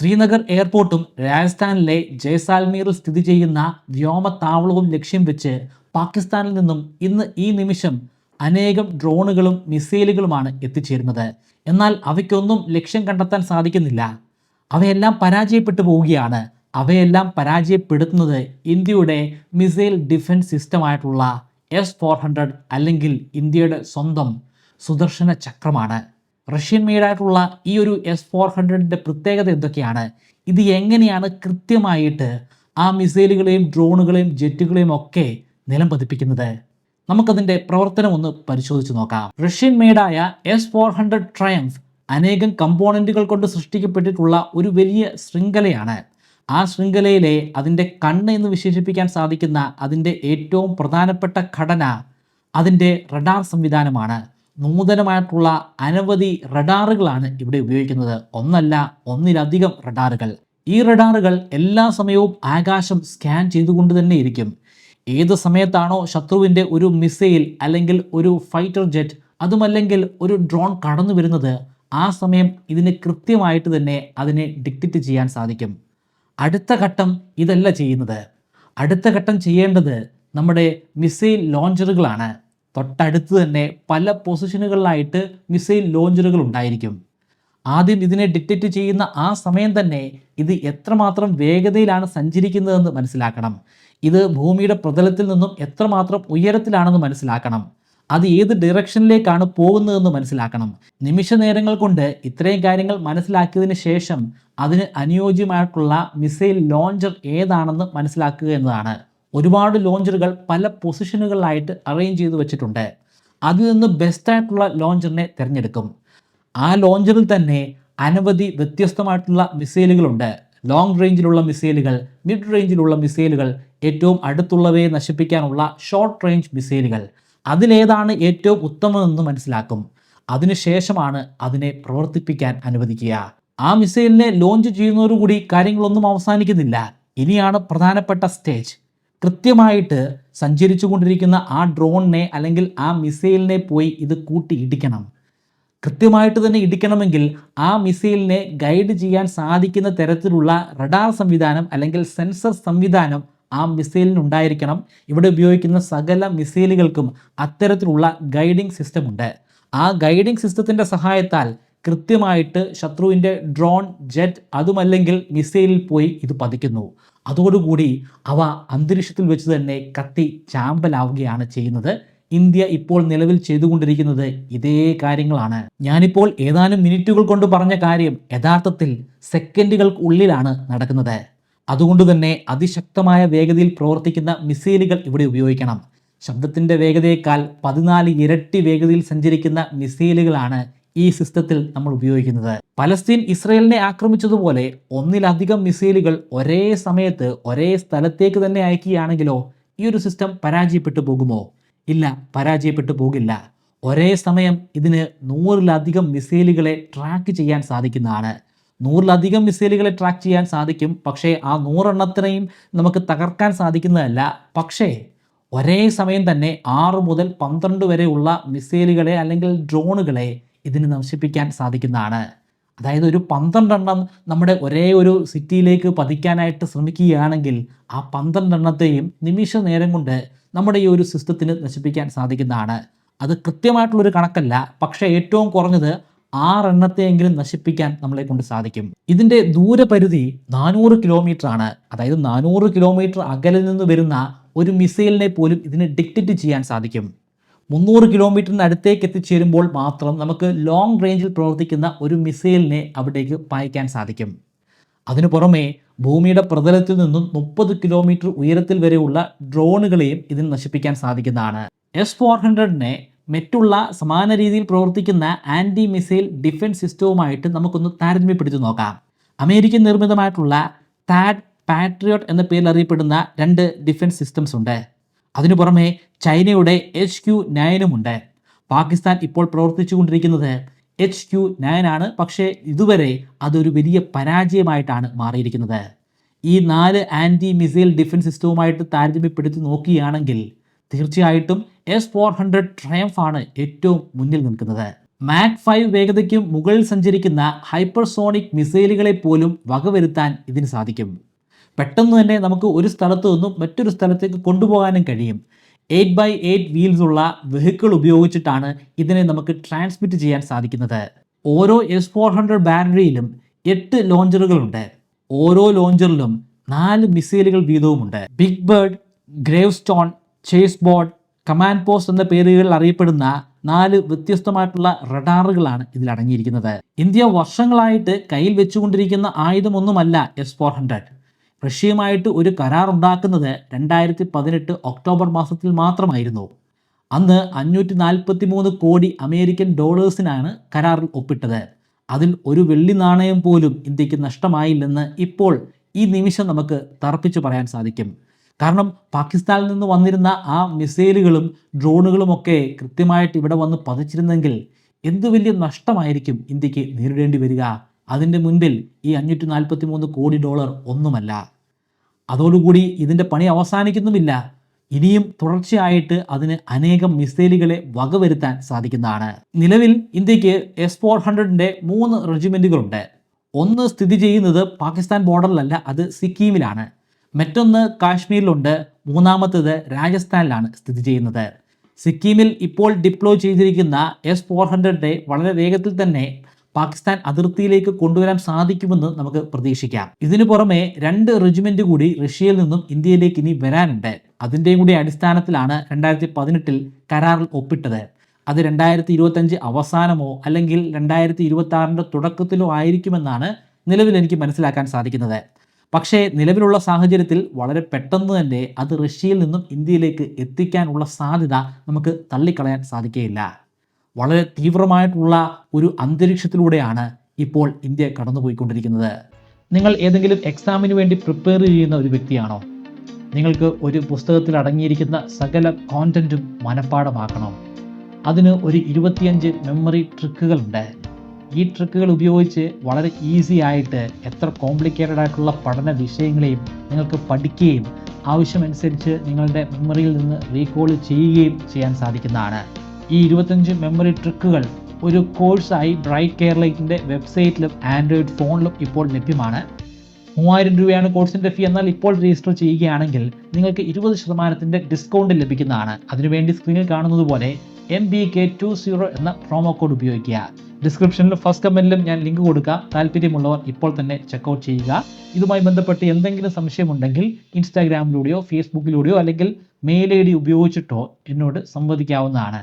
ശ്രീനഗർ എയർപോർട്ടും രാജസ്ഥാനിലെ ജയ്സാൽമീറിൽ സ്ഥിതി ചെയ്യുന്ന വ്യോമത്താവളവും ലക്ഷ്യം വെച്ച് പാകിസ്ഥാനിൽ നിന്നും ഇന്ന് ഈ നിമിഷം അനേകം ഡ്രോണുകളും മിസൈലുകളുമാണ് എത്തിച്ചേരുന്നത്. എന്നാൽ അവയ്ക്കൊന്നും ലക്ഷ്യം കണ്ടെത്താൻ സാധിക്കുന്നില്ല. അവയെല്ലാം പരാജയപ്പെട്ടു പോവുകയാണ്. അവയെല്ലാം പരാജയപ്പെടുത്തുന്നത് ഇന്ത്യയുടെ മിസൈൽ ഡിഫൻസ് സിസ്റ്റമായിട്ടുള്ള S-400 അല്ലെങ്കിൽ ഇന്ത്യയുടെ സ്വന്തം സുദർശന ചക്രമാണ്. റഷ്യൻ മെയ്ഡായിട്ടുള്ള ഈ ഒരു S-400ൻ്റെ പ്രത്യേകത എന്തൊക്കെയാണ്? ഇത് എങ്ങനെയാണ് കൃത്യമായിട്ട് ആ മിസൈലുകളെയും ഡ്രോണുകളെയും ജെറ്റുകളെയും ഒക്കെ നിലം പതിപ്പിക്കുന്നത്? നമുക്കതിൻ്റെ പ്രവർത്തനം ഒന്ന് പരിശോധിച്ച് നോക്കാം. റഷ്യൻ മെയ്ഡായ S-400 ട്രയംഫ് അനേകം കമ്പോണൻറ്റുകൾ കൊണ്ട് സൃഷ്ടിക്കപ്പെട്ടിട്ടുള്ള ഒരു വലിയ ശൃംഖലയാണ്. ആ ശൃംഖലയിലെ അതിൻ്റെ കണ്ണ് എന്ന് വിശേഷിപ്പിക്കാൻ സാധിക്കുന്ന അതിൻ്റെ ഏറ്റവും പ്രധാനപ്പെട്ട ഘടന അതിൻ്റെ റഡാർ സംവിധാനമാണ്. നൂതനമായിട്ടുള്ള അനവധി റഡാറുകളാണ് ഇവിടെ ഉപയോഗിക്കുന്നത്. ഒന്നല്ല, ഒന്നിലധികം റഡാറുകൾ. ഈ റഡാറുകൾ എല്ലാ സമയവും ആകാശം സ്കാൻ ചെയ്തുകൊണ്ട് തന്നെ ഇരിക്കും. ഏത് സമയത്താണോ ശത്രുവിൻ്റെ ഒരു മിസൈൽ അല്ലെങ്കിൽ ഒരു ഫൈറ്റർ ജെറ്റ് അതുമല്ലെങ്കിൽ ഒരു ഡ്രോൺ കടന്നു വരുന്നത്, ആ സമയം ഇതിന് കൃത്യമായിട്ട് തന്നെ അതിനെ ഡിക്റ്റേറ്റ് ചെയ്യാൻ സാധിക്കും. അടുത്ത ഘട്ടം ഇതല്ല ചെയ്യുന്നത്. അടുത്ത ഘട്ടം ചെയ്യേണ്ടത് നമ്മുടെ മിസൈൽ ലോഞ്ചറുകളാണ്. തൊട്ടടുത്ത് തന്നെ പല പൊസിഷനുകളിലായിട്ട് മിസൈൽ ലോഞ്ചറുകൾ ഉണ്ടായിരിക്കും. ആദ്യം ഇതിനെ ഡിറ്റക്റ്റ് ചെയ്യുന്ന ആ സമയം തന്നെ ഇത് എത്രമാത്രം വേഗതയിലാണ് സഞ്ചരിക്കുന്നതെന്ന് മനസ്സിലാക്കണം. ഇത് ഭൂമിയുടെ പ്രതലത്തിൽ നിന്നും എത്രമാത്രം ഉയരത്തിലാണെന്ന് മനസ്സിലാക്കണം. അത് ഏത് ഡയറക്ഷനിലേക്കാണ് പോകുന്നതെന്ന് മനസ്സിലാക്കണം. നിമിഷ നേരങ്ങൾ കൊണ്ട് ഇത്രയും കാര്യങ്ങൾ മനസ്സിലാക്കിയതിന് ശേഷം അതിന് അനുയോജ്യമായിട്ടുള്ള മിസൈൽ ലോഞ്ചർ ഏതാണെന്ന് മനസ്സിലാക്കുക എന്നതാണ്. ഒരുപാട് ലോഞ്ചറുകൾ പല പൊസിഷനുകളിലായിട്ട് അറേഞ്ച് ചെയ്ത് വെച്ചിട്ടുണ്ട്. അതിൽ നിന്ന് ബെസ്റ്റായിട്ടുള്ള ലോഞ്ചറിനെ തിരഞ്ഞെടുക്കും. ആ ലോഞ്ചറിൽ തന്നെ അനവധി വ്യത്യസ്തമായിട്ടുള്ള മിസൈലുകളുണ്ട്. ലോങ് റേഞ്ചിലുള്ള മിസൈലുകൾ, മിഡ് റേഞ്ചിലുള്ള മിസൈലുകൾ, ഏറ്റവും അടുത്തുള്ളവയെ നശിപ്പിക്കാനുള്ള ഷോർട്ട് റേഞ്ച് മിസൈലുകൾ. അതിലേതാണ് ഏറ്റവും ഉത്തമമെന്ന് മനസ്സിലാക്കും. അതിനുശേഷമാണ് അതിനെ പ്രവർത്തിപ്പിക്കാൻ അനുവദിക്കുക. ആ മിസൈലിനെ ലോഞ്ച് ചെയ്യുന്നതോടുകൂടി കാര്യങ്ങളൊന്നും അവസാനിക്കുന്നില്ല. ഇനിയാണ് പ്രധാനപ്പെട്ട സ്റ്റേജ്. കൃത്യമായിട്ട് സഞ്ചരിച്ചു കൊണ്ടിരിക്കുന്ന ആ ഡ്രോണിനെ അല്ലെങ്കിൽ ആ മിസൈലിനെ പോയി ഇത് കൂട്ടി ഇടിക്കണം. കൃത്യമായിട്ട് തന്നെ ഇടിക്കണമെങ്കിൽ ആ മിസൈലിനെ ഗൈഡ് ചെയ്യാൻ സാധിക്കുന്ന തരത്തിലുള്ള റഡാർ സംവിധാനം അല്ലെങ്കിൽ സെൻസർ സംവിധാനം ആ മിസൈലിനുണ്ടായിരിക്കണം. ഇവിടെ ഉപയോഗിക്കുന്ന സകല മിസൈലുകൾക്കും അത്തരത്തിലുള്ള ഗൈഡിംഗ് സിസ്റ്റം ഉണ്ട്. ആ ഗൈഡിംഗ് സിസ്റ്റത്തിൻ്റെ സഹായത്താൽ കൃത്യമായിട്ട് ശത്രുവിൻ്റെ ഡ്രോൺ, ജെറ്റ് അതുമല്ലെങ്കിൽ മിസൈലിൽ പോയി ഇത് പതിക്കുന്നു. അതോടുകൂടി അവ അന്തരീക്ഷത്തിൽ വെച്ച് തന്നെ കത്തി ചാമ്പലാവുകയാണ് ചെയ്യുന്നത്. ഇന്ത്യ ഇപ്പോൾ നിലവിൽ ചെയ്തുകൊണ്ടിരിക്കുന്നത് ഇതേ കാര്യങ്ങളാണ്. ഞാനിപ്പോൾ ഏതാനും മിനിറ്റുകൾ കൊണ്ട് പറഞ്ഞ കാര്യം യഥാർത്ഥത്തിൽ സെക്കൻഡുകൾക്കുള്ളിലാണ് നടക്കുന്നത്. അതുകൊണ്ട് തന്നെ അതിശക്തമായ വേഗതയിൽ പ്രവർത്തിക്കുന്ന മിസൈലുകൾ ഇവിടെ ഉപയോഗിക്കണം. ശബ്ദത്തിൻ്റെ വേഗതയേക്കാൾ 14 ഇരട്ടി വേഗതയിൽ സഞ്ചരിക്കുന്ന മിസൈലുകളാണ് ഈ സിസ്റ്റത്തിൽ നമ്മൾ ഉപയോഗിക്കുന്നത്. പലസ്തീൻ ഇസ്രയേലിനെ ആക്രമിച്ചതുപോലെ ഒന്നിലധികം മിസൈലുകൾ ഒരേ സമയത്ത് ഒരേ സ്ഥലത്തേക്ക് തന്നെ അയക്കുകയാണെങ്കിലോ ഈ ഒരു സിസ്റ്റം പരാജയപ്പെട്ടു പോകുമോ? ഇല്ല, പരാജയപ്പെട്ടു പോകില്ല. ഒരേ സമയം ഇതിന് 100-ലധികം മിസൈലുകളെ ട്രാക്ക് ചെയ്യാൻ സാധിക്കുന്നതാണ്. 100-ലധികം മിസൈലുകളെ ട്രാക്ക് ചെയ്യാൻ സാധിക്കും. പക്ഷേ ആ 100 എണ്ണത്തിനെയും നമുക്ക് തകർക്കാൻ സാധിക്കുന്നതല്ല. പക്ഷേ ഒരേ സമയം തന്നെ 6 മുതൽ 12 വരെയുള്ള മിസൈലുകളെ അല്ലെങ്കിൽ ഡ്രോണുകളെ ഇതിന് നശിപ്പിക്കാൻ സാധിക്കുന്നതാണ്. അതായത് ഒരു 12 എണ്ണം നമ്മുടെ ഒരേ ഒരു സിറ്റിയിലേക്ക് പതിക്കാനായിട്ട് ശ്രമിക്കുകയാണെങ്കിൽ ആ 12 എണ്ണത്തെയും നിമിഷ നേരം കൊണ്ട് നമ്മുടെ ഈ ഒരു സിസ്റ്റത്തിന് നശിപ്പിക്കാൻ സാധിക്കുന്നതാണ്. അത് കൃത്യമായിട്ടുള്ളൊരു കണക്കല്ല, പക്ഷേ ഏറ്റവും കുറഞ്ഞത് 6 എണ്ണത്തെയെങ്കിലും നശിപ്പിക്കാൻ നമ്മളെ കൊണ്ട് സാധിക്കും. ഇതിൻ്റെ ദൂരപരിധി 400 കിലോമീറ്റർ ആണ്. അതായത് 400 കിലോമീറ്റർ അകലിൽ നിന്ന് വരുന്ന ഒരു മിസൈലിനെ പോലും ഇതിന് ഡിക്റ്റേറ്റ് ചെയ്യാൻ സാധിക്കും. 300 കിലോമീറ്ററിന് അടുത്തേക്ക് എത്തിച്ചേരുമ്പോൾ മാത്രം നമുക്ക് ലോങ് റേഞ്ചിൽ പ്രവർത്തിക്കുന്ന ഒരു മിസൈലിനെ അവിടേക്ക് പായിക്കാൻ സാധിക്കും. അതിനു പുറമെ ഭൂമിയുടെ പ്രതലത്തിൽ നിന്നും 30 കിലോമീറ്റർ ഉയരത്തിൽ വരെയുള്ള ഡ്രോണുകളെയും ഇതിന് നശിപ്പിക്കാൻ സാധിക്കുന്നതാണ്. S-400നെ മറ്റുള്ള സമാന രീതിയിൽ പ്രവർത്തിക്കുന്ന ആൻറ്റി മിസൈൽ ഡിഫൻസ് സിസ്റ്റവുമായിട്ട് നമുക്കൊന്ന് താരതമ്യപ്പെടുത്തി നോക്കാം. അമേരിക്കൻ നിർമ്മിതമായിട്ടുള്ള താഡ്, പാട്രിയോട്ട് എന്ന പേരിൽ അറിയപ്പെടുന്ന 2 ഡിഫൻസ് സിസ്റ്റംസ് ഉണ്ട്. അതിനു പുറമെ ചൈനയുടെ HQ-9 ഉണ്ട്. പാകിസ്ഥാൻ ഇപ്പോൾ പ്രവർത്തിച്ചു കൊണ്ടിരിക്കുന്നത് HQ-9 ആണ്. പക്ഷേ ഇതുവരെ അതൊരു വലിയ പരാജയമായിട്ടാണ് മാറിയിരിക്കുന്നത്. ഈ 4 ആൻറ്റി മിസൈൽ ഡിഫൻസ് സിസ്റ്റവുമായിട്ട് താരതമ്യപ്പെടുത്തി നോക്കുകയാണെങ്കിൽ തീർച്ചയായിട്ടും S-400 ട്രയംഫ് ആണ് ഏറ്റവും മുന്നിൽ നിൽക്കുന്നത്. മാക് 5 വേഗതയ്ക്ക് മുകളിൽ സഞ്ചരിക്കുന്ന ഹൈപ്പർസോണിക് മിസൈലുകളെ പോലും വകവരുത്താൻ ഇതിന് സാധിക്കും. പെട്ടെന്ന് തന്നെ നമുക്ക് ഒരു സ്ഥലത്തു നിന്നും മറ്റൊരു സ്ഥലത്തേക്ക് കൊണ്ടുപോകാനും കഴിയും. 8x8 വീൽസ് ഉള്ള വെഹിക്കിൾ ഉപയോഗിച്ചിട്ടാണ് ഇതിനെ നമുക്ക് ട്രാൻസ്മിറ്റ് ചെയ്യാൻ സാധിക്കുന്നത്. ഓരോ S-400 ബാറ്ററിയിലും 8 ലോഞ്ചറുകളുണ്ട്. ഓരോ ലോഞ്ചറിലും 4 മിസൈലുകൾ വീതവുമുണ്ട്. Big bird, grave stone, chase board, command post എന്ന പേരുകളിൽ അറിയപ്പെടുന്ന 4 വ്യത്യസ്തമായിട്ടുള്ള റഡാറുകളാണ് ഇതിൽ അടങ്ങിയിരിക്കുന്നത്. ഇന്ത്യ വർഷങ്ങളായിട്ട് കയ്യിൽ വെച്ചുകൊണ്ടിരിക്കുന്ന ആയുധമൊന്നുമല്ല S-400. റഷ്യയുമായിട്ട് ഒരു കരാർ ഉണ്ടാക്കുന്നത് 2018 ഒക്ടോബർ മാസത്തിൽ മാത്രമായിരുന്നു. അന്ന് 543 കോടി അമേരിക്കൻ ഡോളേഴ്സിനാണ് കരാറിൽ ഒപ്പിട്ടത്. അതിൽ ഒരു വെള്ളി നാണയം പോലും ഇന്ത്യക്ക് നഷ്ടമായില്ലെന്ന് ഇപ്പോൾ ഈ നിമിഷം നമുക്ക് തറപ്പിച്ച് പറയാൻ സാധിക്കും. കാരണം പാകിസ്ഥാനിൽ നിന്ന് വന്നിരുന്ന ആ മിസൈലുകളും ഡ്രോണുകളുമൊക്കെ കൃത്യമായിട്ട് ഇവിടെ വന്ന് പതിച്ചിരുന്നെങ്കിൽ എന്ത് വലിയ നഷ്ടമായിരിക്കും ഇന്ത്യക്ക് നേരിടേണ്ടി വരിക. അതിൻ്റെ മുൻപിൽ ഈ 543 കോടി ഡോളർ ഒന്നുമല്ല. അതോടുകൂടി ഇതിൻ്റെ പണി അവസാനിക്കുന്നുമില്ല. ഇനിയും തുടർച്ചയായിട്ട് അതിന് അനേകം മിസൈലുകളെ വകവരുത്താൻ സാധിക്കുന്നതാണ്. നിലവിൽ ഇന്ത്യക്ക് S-400ൻ്റെ 3 റെജിമെൻറ്റുകളുണ്ട്. ഒന്ന് സ്ഥിതി ചെയ്യുന്നത് പാകിസ്ഥാൻ ബോർഡറിലല്ല, അത് സിക്കിമിലാണ്. മറ്റൊന്ന് കാശ്മീരിലുണ്ട്. മൂന്നാമത്തേത് രാജസ്ഥാനിലാണ് സ്ഥിതി ചെയ്യുന്നത്. സിക്കിമിൽ ഇപ്പോൾ ഡിപ്ലോയ് ചെയ്തിരിക്കുന്ന S-400 വളരെ വേഗത്തിൽ തന്നെ പാകിസ്ഥാൻ അതിർത്തിയിലേക്ക് കൊണ്ടുവരാൻ സാധിക്കുമെന്ന് നമുക്ക് പ്രതീക്ഷിക്കാം. ഇതിനു പുറമെ 2 റെജിമെന്റ് കൂടി റഷ്യയിൽ നിന്നും ഇന്ത്യയിലേക്ക് ഇനി വരാനുണ്ട്. അതിൻ്റെയും കൂടി അടിസ്ഥാനത്തിലാണ് 2018 കരാറിൽ ഒപ്പിട്ടത്. അത് 2025 അവസാനമോ അല്ലെങ്കിൽ 2026 തുടക്കത്തിലോ ആയിരിക്കുമെന്നാണ് നിലവിൽ എനിക്ക് മനസ്സിലാക്കാൻ സാധിക്കുന്നത്. പക്ഷേ നിലവിലുള്ള സാഹചര്യത്തിൽ വളരെ പെട്ടെന്ന് തന്നെ അത് റഷ്യയിൽ നിന്നും ഇന്ത്യയിലേക്ക് എത്തിക്കാനുള്ള സാധ്യത നമുക്ക് തള്ളിക്കളയാൻ സാധിക്കുകയില്ല. വളരെ തീവ്രമായിട്ടുള്ള ഒരു അന്തരീക്ഷത്തിലൂടെയാണ് ഇപ്പോൾ ഇന്ത്യ കടന്നുപോയിക്കൊണ്ടിരിക്കുന്നത്. നിങ്ങൾ ഏതെങ്കിലും എക്സാമിന് വേണ്ടി പ്രിപ്പയർ ചെയ്യുന്ന ഒരു വ്യക്തിയാണോ? നിങ്ങൾക്ക് ഒരു പുസ്തകത്തിൽ അടങ്ങിയിരിക്കുന്ന സകല കോണ്ടന്റും മനഃപ്പാഠമാക്കണം. അതിന് ഒരു 25 മെമ്മറി ട്രിക്കുകളുണ്ട്. ഈ ട്രിക്കുകൾ ഉപയോഗിച്ച് വളരെ ഈസി ആയിട്ട് എത്ര കോംപ്ലിക്കേറ്റഡ് ആയിട്ടുള്ള പഠന വിഷയങ്ങളെയും നിങ്ങൾക്ക് പഠിക്കുകയും ആവശ്യമനുസരിച്ച് നിങ്ങളുടെ മെമ്മറിയിൽ നിന്ന് റീകോൾ ചെയ്യുകയും ചെയ്യാൻ സാധിക്കുന്നതാണ്. ഈ 25 മെമ്മറി ട്രിക്കുകൾ ഒരു കോഴ്സായി ബ്രൈറ്റ് കേരളയുടെ വെബ്സൈറ്റിലും ആൻഡ്രോയിഡ് ഫോണിലും ഇപ്പോൾ ലഭ്യമാണ്. 3000 രൂപയാണ് കോഴ്സിൻ്റെ ഫീ. എന്നാൽ ഇപ്പോൾ രജിസ്റ്റർ ചെയ്യുകയാണെങ്കിൽ നിങ്ങൾക്ക് 20% ഡിസ്കൗണ്ട് ലഭിക്കുന്നതാണ്. അതിനുവേണ്ടി സ്ക്രീനിൽ കാണുന്നത് പോലെ MBK20 എന്ന പ്രോമോ കോഡ് ഉപയോഗിക്കുക. ഡിസ്ക്രിപ്ഷനിലും ഫസ്റ്റ് കമൻറ്റിലും ഞാൻ ലിങ്ക് കൊടുക്കാം. താല്പര്യമുള്ളവർ ഇപ്പോൾ തന്നെ ചെക്കൗട്ട് ചെയ്യുക. ഇതുമായി ബന്ധപ്പെട്ട് എന്തെങ്കിലും സംശയമുണ്ടെങ്കിൽ ഇൻസ്റ്റാഗ്രാമിലൂടെയോ ഫേസ്ബുക്കിലൂടെയോ അല്ലെങ്കിൽ മെയിൽ ID ഉപയോഗിച്ചിട്ടോ എന്നോട് സംവദിക്കാവുന്നതാണ്.